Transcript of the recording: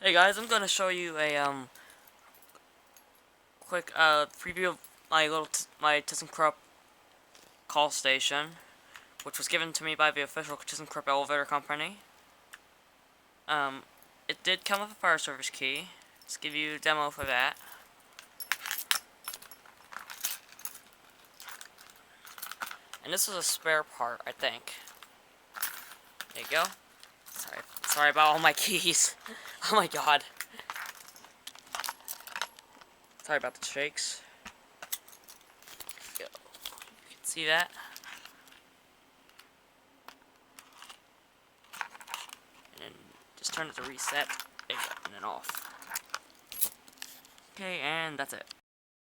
Hey guys, I'm gonna show you a quick preview of my my Thyssenkrupp call station, which was given to me by the official Thyssenkrupp Elevator Company. It did come with a fire service key. Let's give you a demo for that. And this was a spare part, I think. There you go. Sorry about all my keys. Oh my god. Sorry about the shakes. There you go. You can see that. And then just turn it to reset. There you go. And then off. Okay, and that's it.